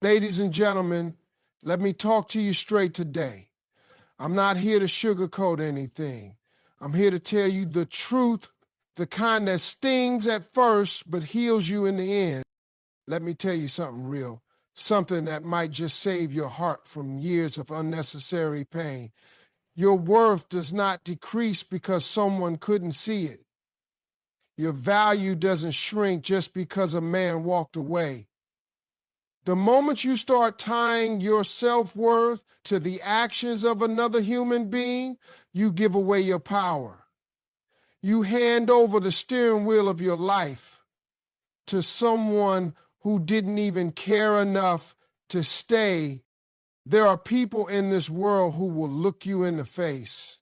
Ladies and gentlemen, let me talk to you straight today. I'm not here to sugarcoat anything. I'm here to tell you the truth, the kind that stings at first but heals you in the end. Let me tell you something real, something that might just save your heart from years of unnecessary pain. Your worth does not decrease because someone couldn't see it. Your value doesn't shrink just because a man walked away. The moment you start tying your self-worth to the actions of another human being, you give away your power. You hand over the steering wheel of your life to someone who didn't even care enough to stay. There are people in this world who will look you in the face,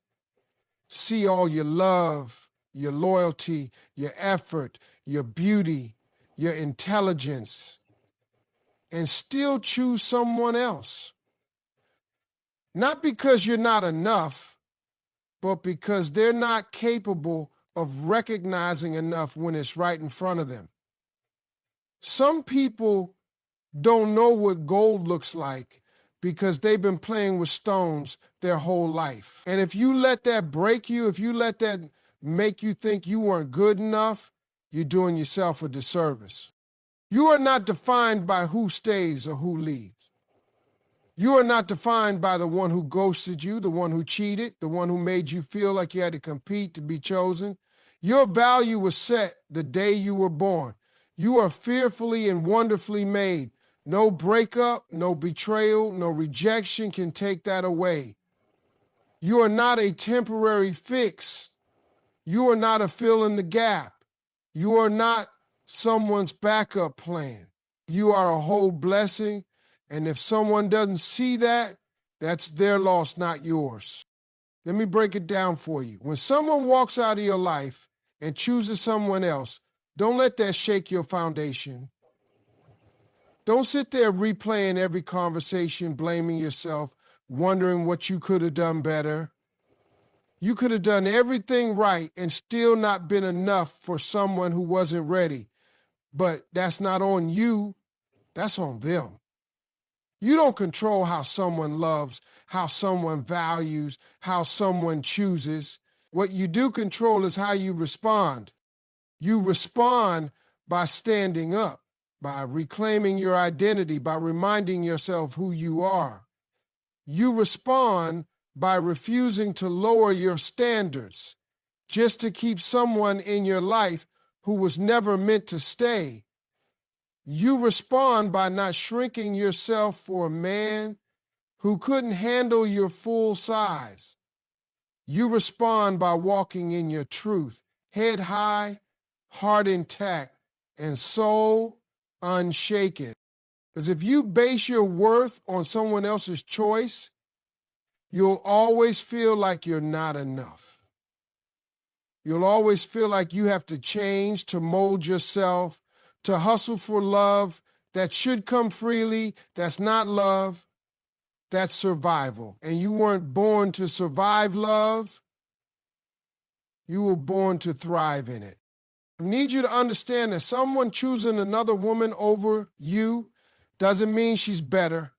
see all your love, your loyalty, your effort, your beauty, your intelligence, and still choose someone else. Not because you're not enough, but because they're not capable of recognizing enough when it's right in front of them. Some people don't know what gold looks like because they've been playing with stones their whole life. And if you let that break you, if you let that make you think you weren't good enough, you're doing yourself a disservice. You are not defined by who stays or who leaves. You are not defined by the one who ghosted you, the one who cheated, the one who made you feel like you had to compete to be chosen. Your value was set the day you were born. You are fearfully and wonderfully made. No breakup, no betrayal, no rejection can take that away. You are not a temporary fix. You are not a fill in the gap. You are not someone's backup plan. You are a whole blessing, and if someone doesn't see that, that's their loss, not yours. Let me break it down for you. When someone walks out of your life and chooses someone else, don't let that shake your foundation. Don't sit there replaying every conversation, blaming yourself, wondering what you could have done better. You could have done everything right and still not been enough for someone who wasn't ready. But that's not on you, that's on them. You don't control how someone loves, how someone values, how someone chooses. What you do control is how you respond. You respond by standing up, by reclaiming your identity, by reminding yourself who you are. You respond by refusing to lower your standards just to keep someone in your life who was never meant to stay. You respond by not shrinking yourself for a man who couldn't handle your full size. You respond by walking in your truth, head high, heart intact, and soul unshaken. Because if you base your worth on someone else's choice, you'll always feel like you're not enough. You'll always feel like you have to change to mold yourself, to hustle for love that should come freely. That's not love, that's survival. And you weren't born to survive love, you were born to thrive in it. I need you to understand that someone choosing another woman over you doesn't mean she's better.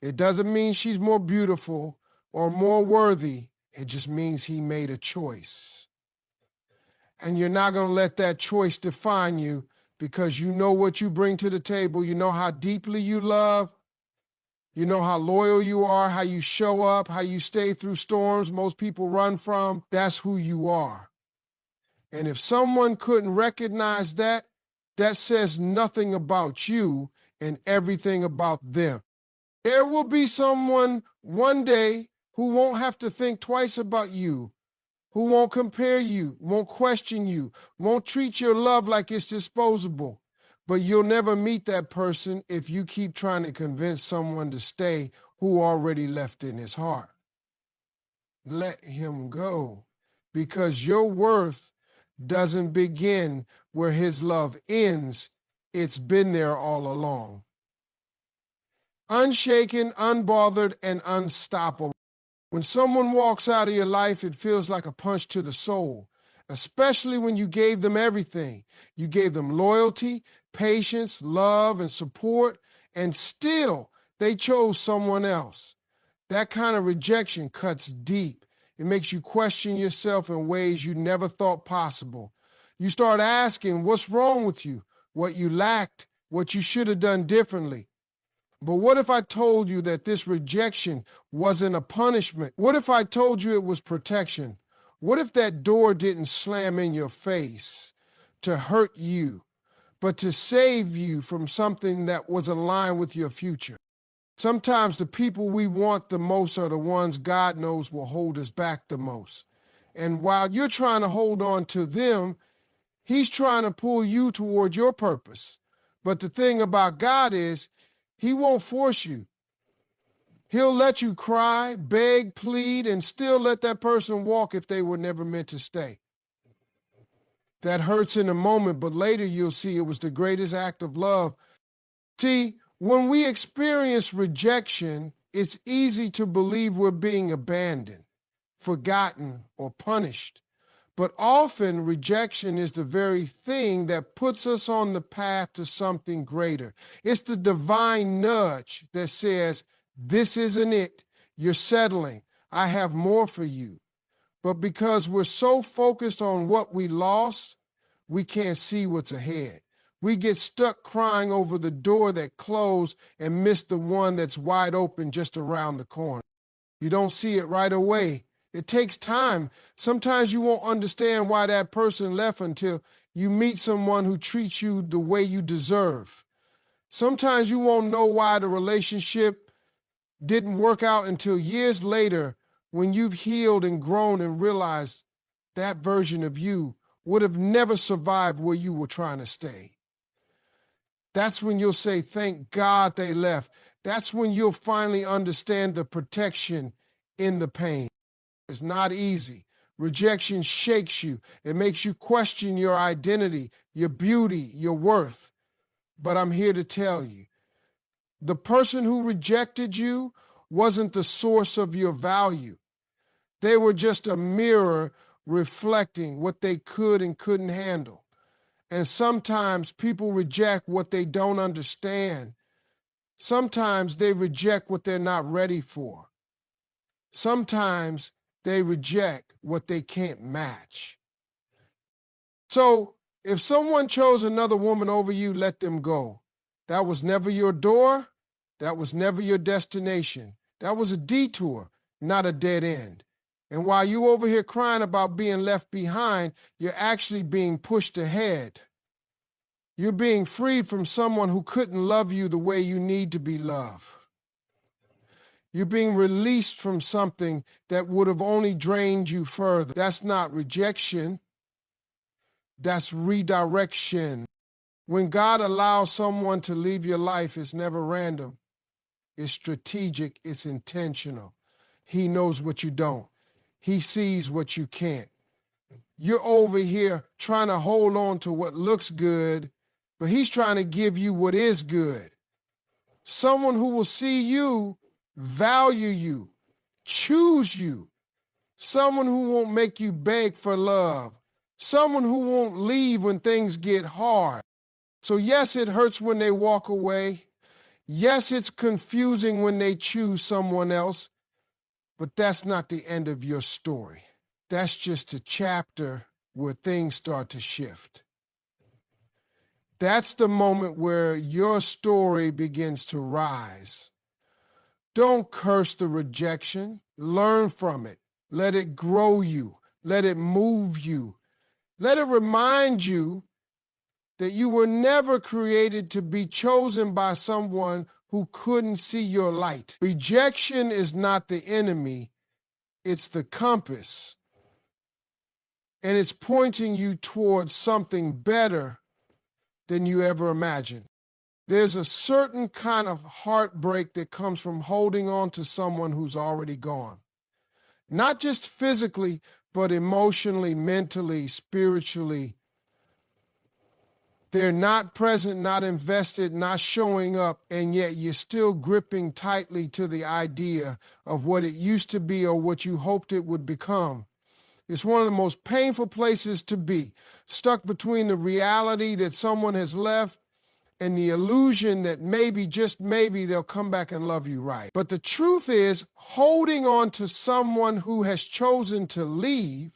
It doesn't mean she's more beautiful or more worthy. It just means he made a choice. And you're not going to let that choice define you because you know what you bring to the table. You know how deeply you love. You know how loyal you are, how you show up, how you stay through storms most people run from. That's who you are. And if someone couldn't recognize that, that says nothing about you and everything about them. There will be someone one day who won't have to think twice about you, who won't compare you, won't question you, won't treat your love like it's disposable. But you'll never meet that person if you keep trying to convince someone to stay who already left in his heart. Let him go, because your worth doesn't begin where his love ends. It's been there all along. Unshaken, unbothered, and unstoppable. When someone walks out of your life, it feels like a punch to the soul, especially when you gave them everything. You gave them loyalty, patience, love, and support, and still they chose someone else. That kind of rejection cuts deep. It makes you question yourself in ways you never thought possible. You start asking what's wrong with you, what you lacked, what you should have done differently. But what if I told you that this rejection wasn't a punishment? What if I told you it was protection? What if that door didn't slam in your face to hurt you, but to save you from something that was aligned with your future? Sometimes the people we want the most are the ones God knows will hold us back the most. And while you're trying to hold on to them, He's trying to pull you toward your purpose. But the thing about God is, He won't force you. He'll let you cry, beg, plead, and still let that person walk if they were never meant to stay. That hurts in a moment, but later you'll see it was the greatest act of love. See, when we experience rejection, it's easy to believe we're being abandoned, forgotten, or punished. But often rejection is the very thing that puts us on the path to something greater. It's the divine nudge that says, this isn't it. You're settling. I have more for you. But because we're so focused on what we lost, we can't see what's ahead. We get stuck crying over the door that closed and miss the one that's wide open just around the corner. You don't see it right away. It takes time. Sometimes you won't understand why that person left until you meet someone who treats you the way you deserve. Sometimes you won't know why the relationship didn't work out until years later when you've healed and grown and realized that version of you would have never survived where you were trying to stay. That's when you'll say, thank God they left. That's when you'll finally understand the protection in the pain. It's not easy. Rejection shakes you. It makes you question your identity, your beauty, your worth. But I'm here to tell you, the person who rejected you wasn't the source of your value. They were just a mirror reflecting what they could and couldn't handle. And sometimes people reject what they don't understand. Sometimes they reject what they're not ready for. Sometimes they reject what they can't match. So if someone chose another woman over you, let them go. That was never your door. That was never your destination. That was a detour, not a dead end. And while you over here crying about being left behind, you're actually being pushed ahead. You're being freed from someone who couldn't love you the way you need to be loved. You're being released from something that would have only drained you further. That's not rejection. That's redirection. When God allows someone to leave your life, it's never random. It's strategic. It's intentional. He knows what you don't. He sees what you can't. You're over here trying to hold on to what looks good, but He's trying to give you what is good. Someone who will see you, value you, choose you. Someone who won't make you beg for love. Someone who won't leave when things get hard. So yes, it hurts when they walk away. Yes, it's confusing when they choose someone else, but that's not the end of your story. That's just a chapter where things start to shift. That's the moment where your story begins to rise. Don't curse the rejection. Learn from it. Let it grow you. Let it move you. Let it remind you that you were never created to be chosen by someone who couldn't see your light. Rejection is not the enemy. It's the compass. And it's pointing you towards something better than you ever imagined. There's a certain kind of heartbreak that comes from holding on to someone who's already gone. Not just physically, but emotionally, mentally, spiritually. They're not present, not invested, not showing up, and yet you're still gripping tightly to the idea of what it used to be or what you hoped it would become. It's one of the most painful places to be, stuck between the reality that someone has left and the illusion that maybe, just maybe, they'll come back and love you right. But the truth is, holding on to someone who has chosen to leave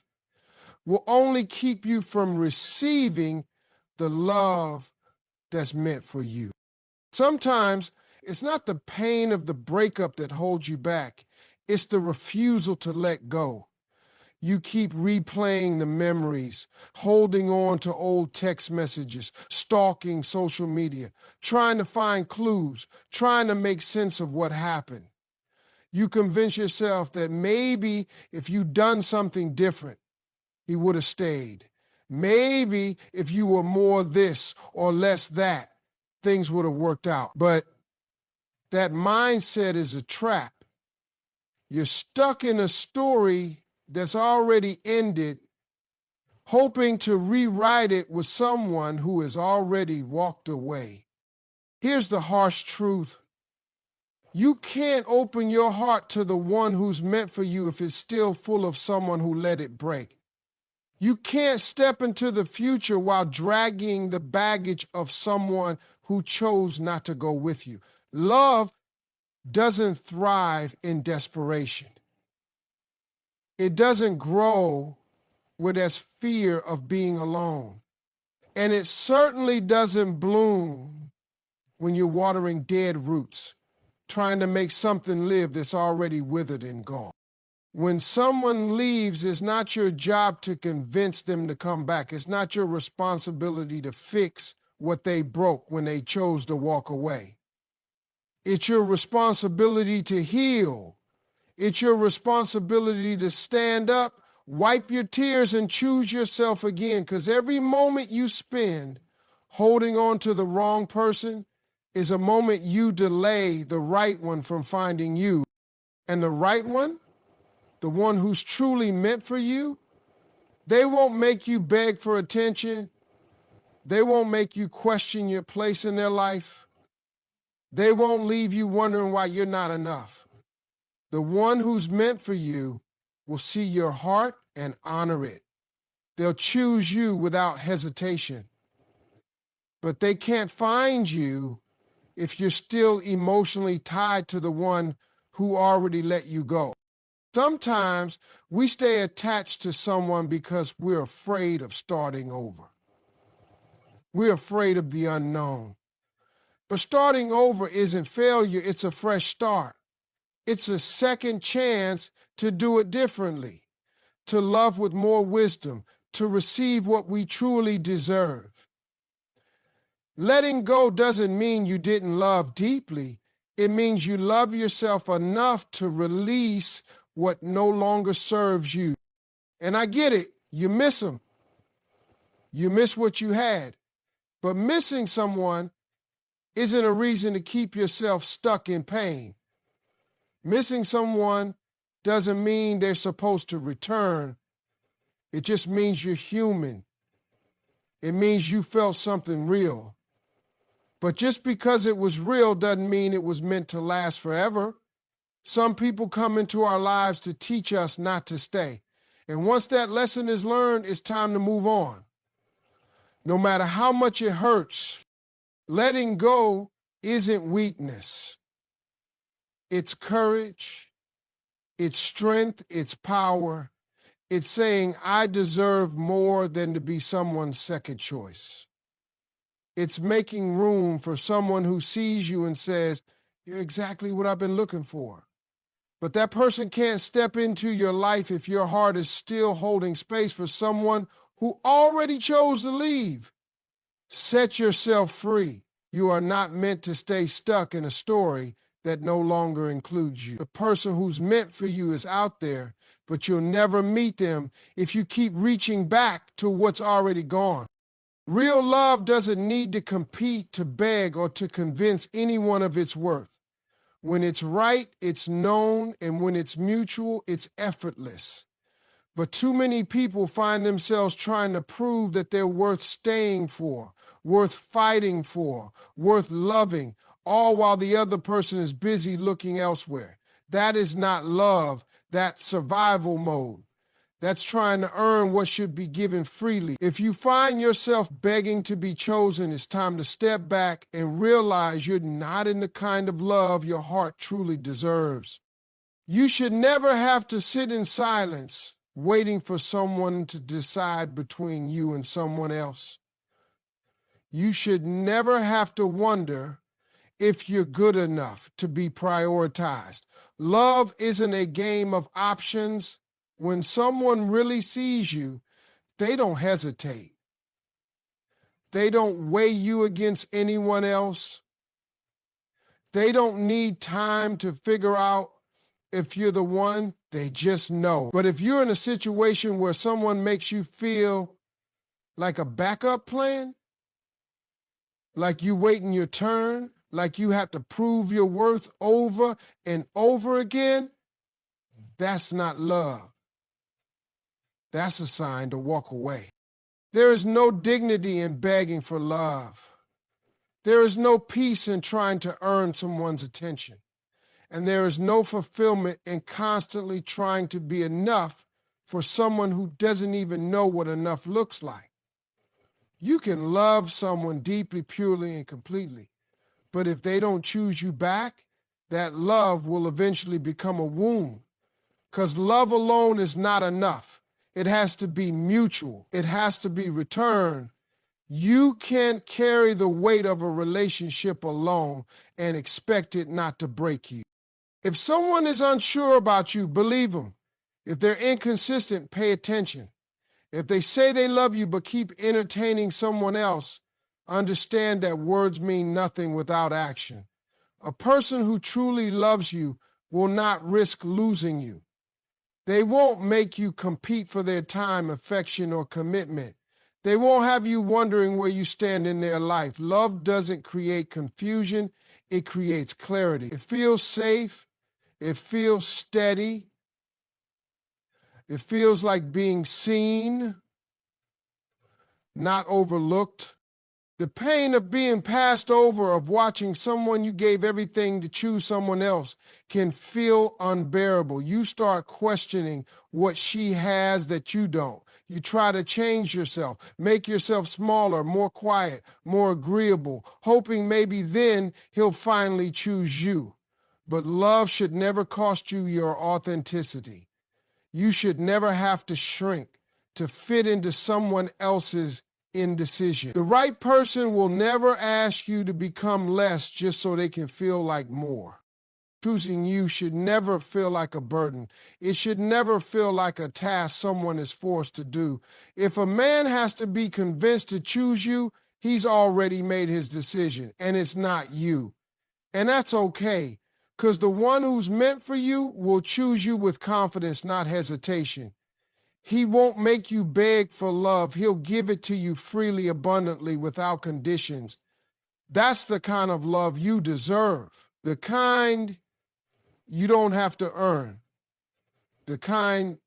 will only keep you from receiving the love that's meant for you. Sometimes it's not the pain of the breakup that holds you back, it's the refusal to let go. You keep replaying the memories, holding on to old text messages, stalking social media, trying to find clues, trying to make sense of what happened. You convince yourself that maybe if you'd done something different, he would have stayed. Maybe if you were more this or less that, things would have worked out. But that mindset is a trap. You're stuck in a story that's already ended, hoping to rewrite it with someone who has already walked away. Here's the harsh truth. You can't open your heart to the one who's meant for you if it's still full of someone who let it break. You can't step into the future while dragging the baggage of someone who chose not to go with you. Love doesn't thrive in desperation. It doesn't grow with this fear of being alone. And it certainly doesn't bloom when you're watering dead roots, trying to make something live that's already withered and gone. When someone leaves, it's not your job to convince them to come back. It's not your responsibility to fix what they broke when they chose to walk away. It's your responsibility to heal. It's your responsibility to stand up, wipe your tears, and choose yourself again, because every moment you spend holding on to the wrong person is a moment you delay the right one from finding you. And the right one, the one who's truly meant for you, they won't make you beg for attention. They won't make you question your place in their life. They won't leave you wondering why you're not enough. The one who's meant for you will see your heart and honor it. They'll choose you without hesitation. But they can't find you if you're still emotionally tied to the one who already let you go. Sometimes we stay attached to someone because we're afraid of starting over. We're afraid of the unknown. But starting over isn't failure, it's a fresh start. It's a second chance to do it differently, to love with more wisdom, to receive what we truly deserve. Letting go doesn't mean you didn't love deeply. It means you love yourself enough to release what no longer serves you. And I get it, you miss them. You miss what you had. But missing someone isn't a reason to keep yourself stuck in pain. Missing someone doesn't mean they're supposed to return. It just means you're human. It means you felt something real. But just because it was real doesn't mean it was meant to last forever. Some people come into our lives to teach us not to stay. And once that lesson is learned, it's time to move on. No matter how much it hurts, letting go isn't weakness. It's courage, it's strength, it's power. It's saying, I deserve more than to be someone's second choice. It's making room for someone who sees you and says, you're exactly what I've been looking for. But that person can't step into your life if your heart is still holding space for someone who already chose to leave. Set yourself free. You are not meant to stay stuck in a story that no longer includes you. The person who's meant for you is out there, but you'll never meet them if you keep reaching back to what's already gone. Real love doesn't need to compete, to beg, or to convince anyone of its worth. When it's right, it's known, and when it's mutual, it's effortless. But too many people find themselves trying to prove that they're worth staying for, worth fighting for, worth loving, all while the other person is busy looking elsewhere. That is not love, that's survival mode. that's trying to earn what should be given freely. If you find yourself begging to be chosen, it's time to step back and realize you're not in the kind of love your heart truly deserves. You should never have to sit in silence waiting for someone to decide between you and someone else. You should never have to wonder if you're good enough to be prioritized. Love isn't a game of options. When someone really sees you, they don't hesitate. They don't weigh you against anyone else. They don't need time to figure out if you're the one. They just know. But if you're in a situation where someone makes you feel like a backup plan, like you waiting your turn, like you have to prove your worth over and over again, that's not love. That's a sign to walk away. There is no dignity in begging for love. There is no peace in trying to earn someone's attention. And there is no fulfillment in constantly trying to be enough for someone who doesn't even know what enough looks like. You can love someone deeply, purely, and completely. But if they don't choose you back, that love will eventually become a wound. Because love alone is not enough. It has to be mutual. It has to be returned. You can't carry the weight of a relationship alone and expect it not to break you. If someone is unsure about you, believe them. If they're inconsistent, pay attention. If they say they love you but keep entertaining someone else, understand that words mean nothing without action. A person who truly loves you will not risk losing you. They won't make you compete for their time, affection, or commitment. They won't have you wondering where you stand in their life. Love doesn't create confusion, it creates clarity. It feels safe, it feels steady, it feels like being seen, not overlooked. The pain of being passed over, of watching someone you gave everything to choose someone else, can feel unbearable. You start questioning what she has that you don't. You try to change yourself, make yourself smaller, more quiet, more agreeable, hoping maybe then he'll finally choose you. But love should never cost you your authenticity. You should never have to shrink to fit into someone else's indecision. The right person will never ask you to become less just so they can feel like more. Choosing you should never feel like a burden. It should never feel like a task someone is forced to do. If a man has to be convinced to choose you, he's already made his decision, and it's not you. And that's okay, because the one who's meant for you will choose you with confidence, not hesitation. He won't make you beg for love. He'll give it to you freely, abundantly, without conditions. That's the kind of love you deserve. The kind you don't have to earn. The kind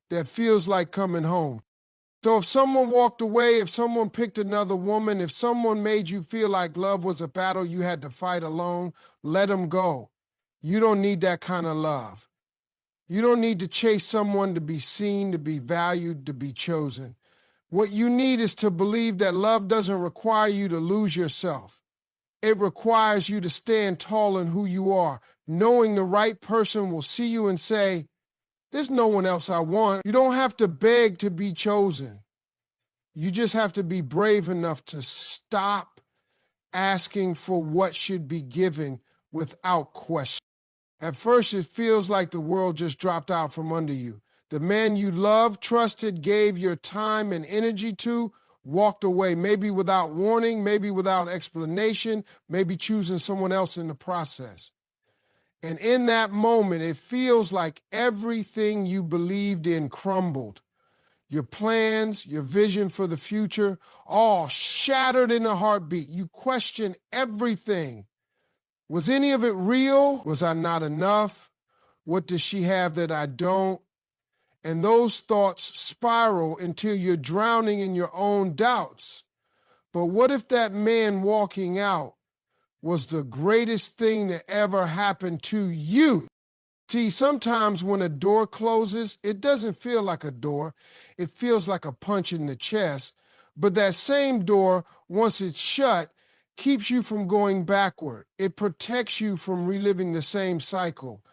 that feels like coming home. So if someone walked away, if someone picked another woman, if someone made you feel like love was a battle you had to fight alone, let them go. You don't need that kind of love. You don't need to chase someone to be seen, to be valued, to be chosen. What you need is to believe that love doesn't require you to lose yourself. It requires you to stand tall in who you are, knowing the right person will see you and say, "There's no one else I want." You don't have to beg to be chosen. You just have to be brave enough to stop asking for what should be given without question. At first, it feels like the world just dropped out from under you. The man you loved, trusted, gave your time and energy to, walked away, maybe without warning, maybe without explanation, maybe choosing someone else in the process. And in that moment, it feels like everything you believed in crumbled. Your plans, your vision for the future, all shattered in a heartbeat. You question everything. Was any of it real? Was I not enough? What does she have that I don't? And those thoughts spiral until you're drowning in your own doubts. But what if that man walking out was the greatest thing that ever happened to you? See, sometimes when a door closes, it doesn't feel like a door. It feels like a punch in the chest. But that same door, once it's shut, keeps you from going backward. It protects you from reliving the same cycle.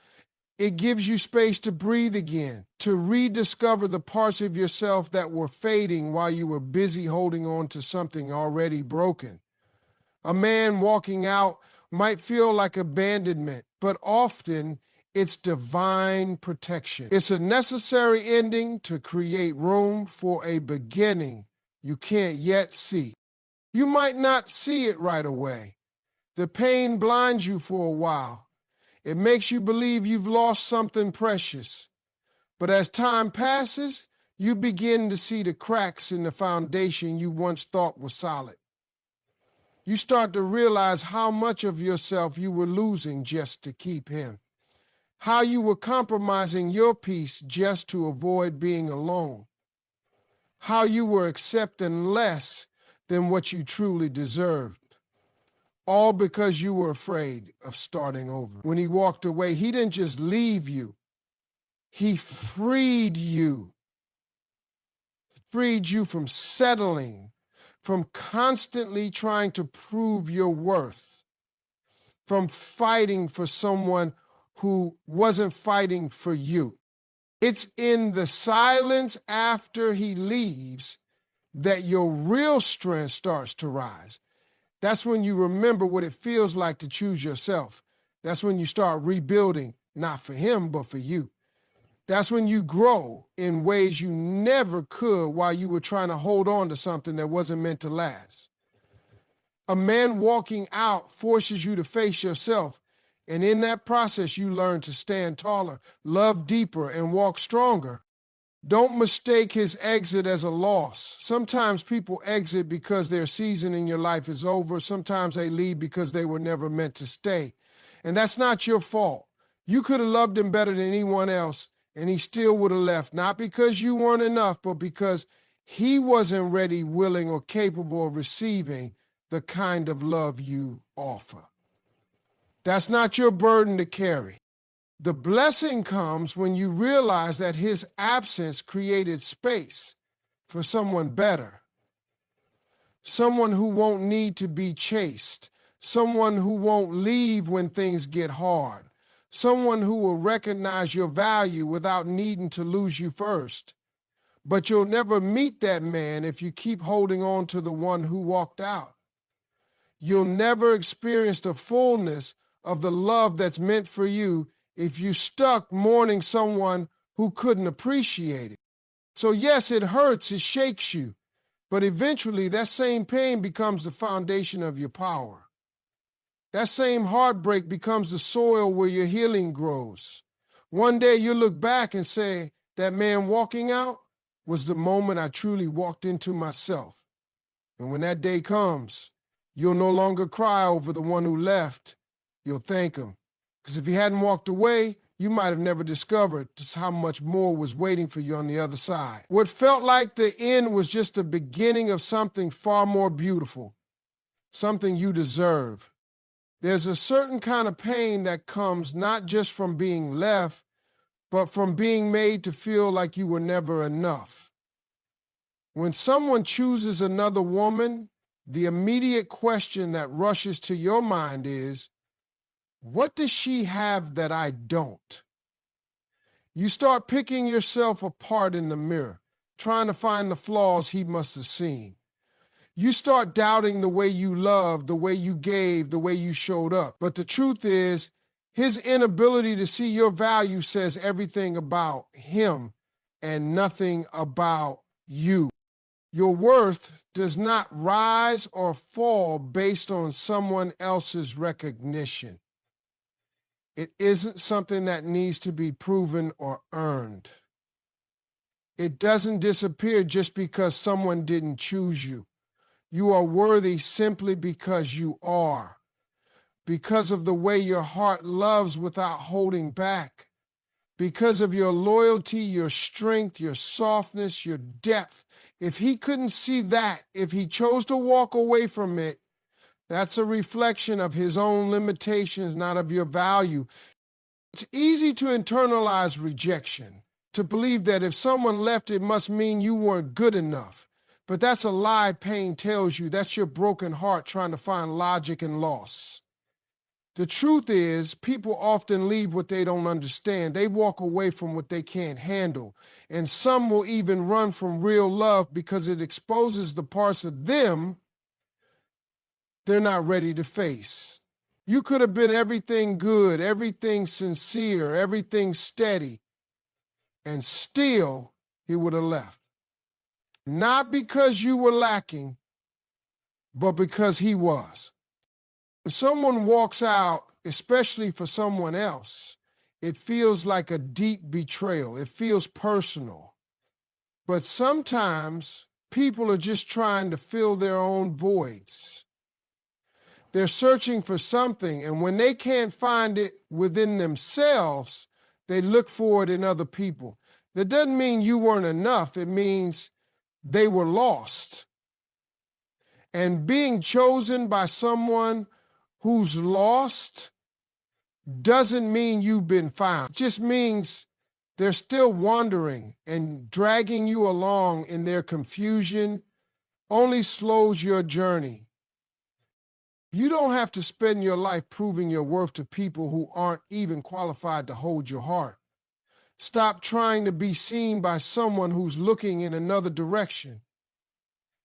It gives you space to breathe again, to rediscover the parts of yourself that were fading while you were busy holding on to something already broken. A man walking out might feel like abandonment, but often it's divine protection. It's a necessary ending to create room for a beginning you can't yet see. You might not see it right away. The pain blinds you for a while. It makes you believe you've lost something precious. But as time passes, you begin to see the cracks in the foundation you once thought was solid. You start to realize how much of yourself you were losing just to keep him. How you were compromising your peace just to avoid being alone. How you were accepting less than what you truly deserved. All because you were afraid of starting over. When he walked away, he didn't just leave you. He freed you. Freed you from settling, from constantly trying to prove your worth, from fighting for someone who wasn't fighting for you. It's in the silence after he leaves that your real strength starts to rise. That's when you remember what it feels like to choose yourself. That's when you start rebuilding, not for him, but for you. That's when you grow in ways you never could while you were trying to hold on to something that wasn't meant to last. A man walking out forces you to face yourself, and in that process, you learn to stand taller, love deeper, and walk stronger. Don't mistake his exit as a loss. Sometimes people exit because their season in your life is over. Sometimes they leave because they were never meant to stay. And that's not your fault. You could have loved him better than anyone else, and he still would have left, not because you weren't enough, but because he wasn't ready, willing, or capable of receiving the kind of love you offer. That's not your burden to carry. The blessing comes when you realize that his absence created space for someone better, someone who won't need to be chased, someone who won't leave when things get hard, someone who will recognize your value without needing to lose you first. But you'll never meet that man if you keep holding on to the one who walked out. You'll never experience the fullness of the love that's meant for you if you stuck mourning someone who couldn't appreciate it. So yes, it hurts, it shakes you, but eventually that same pain becomes the foundation of your power. That same heartbreak becomes the soil where your healing grows. One day you'll look back and say, that man walking out was the moment I truly walked into myself. And when that day comes, you'll no longer cry over the one who left. You'll thank him. Because if he hadn't walked away, you might have never discovered just how much more was waiting for you on the other side. What felt like the end was just the beginning of something far more beautiful, something you deserve. There's a certain kind of pain that comes not just from being left, but from being made to feel like you were never enough. When someone chooses another woman, the immediate question that rushes to your mind is, what does she have that I don't? You start picking yourself apart in the mirror, trying to find the flaws he must have seen. You start doubting the way you loved, the way you gave, the way you showed up. But the truth is, his inability to see your value says everything about him and nothing about you. Your worth does not rise or fall based on someone else's recognition. It isn't something that needs to be proven or earned. It doesn't disappear just because someone didn't choose you. You are worthy simply because you are, because of the way your heart loves without holding back, because of your loyalty, your strength, your softness, your depth. If he couldn't see that, if he chose to walk away from it, that's a reflection of his own limitations, not of your value. It's easy to internalize rejection, to believe that if someone left, it must mean you weren't good enough. But that's a lie pain tells you. That's your broken heart trying to find logic in loss. The truth is, people often leave what they don't understand. They walk away from what they can't handle. And some will even run from real love because it exposes the parts of them they're not ready to face. You could have been everything good, everything sincere, everything steady, and still he would have left. Not because you were lacking, but because he was. When someone walks out, especially for someone else, it feels like a deep betrayal. It feels personal. But sometimes people are just trying to fill their own voids. They're searching for something, and when they can't find it within themselves, they look for it in other people. That doesn't mean you weren't enough. It means they were lost. And being chosen by someone who's lost doesn't mean you've been found. It just means they're still wandering, and dragging you along in their confusion only slows your journey. You don't have to spend your life proving your worth to people who aren't even qualified to hold your heart. Stop trying to be seen by someone who's looking in another direction.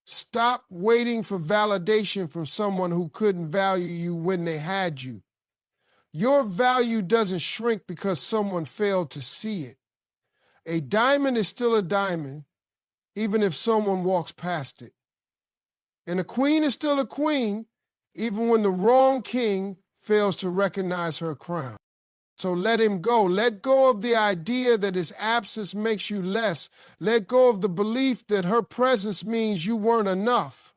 Stop waiting for validation from someone who couldn't value you when they had you. Your value doesn't shrink because someone failed to see it. A diamond is still a diamond, even if someone walks past it. And a queen is still a queen, even when the wrong king fails to recognize her crown. So let him go. Let go of the idea that his absence makes you less. Let go of the belief that her presence means you weren't enough.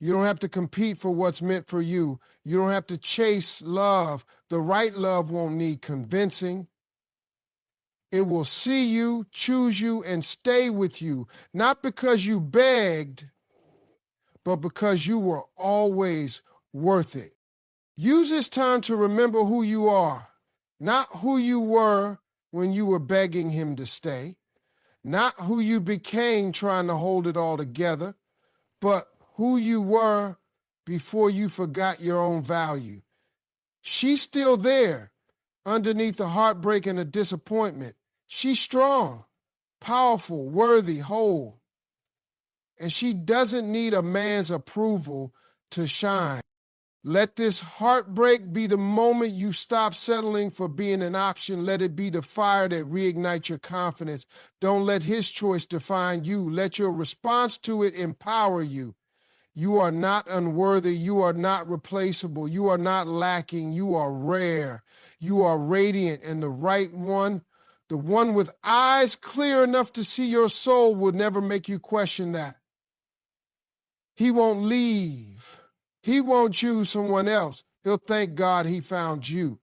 You don't have to compete for what's meant for you. You don't have to chase love. The right love won't need convincing. It will see you, choose you, and stay with you, not because you begged, but because you were always worth it. Use this time to remember who you are, not who you were when you were begging him to stay, not who you became trying to hold it all together, but who you were before you forgot your own value. She's still there underneath the heartbreak and the disappointment. She's strong, powerful, worthy, whole. And she doesn't need a man's approval to shine. Let this heartbreak be the moment you stop settling for being an option. Let it be the fire that reignites your confidence. Don't let his choice define you. Let your response to it empower you. You are not unworthy. You are not replaceable. You are not lacking. You are rare. You are radiant, and the right one, the one with eyes clear enough to see your soul, will never make you question that. He won't leave. He won't choose someone else. He'll thank God he found you.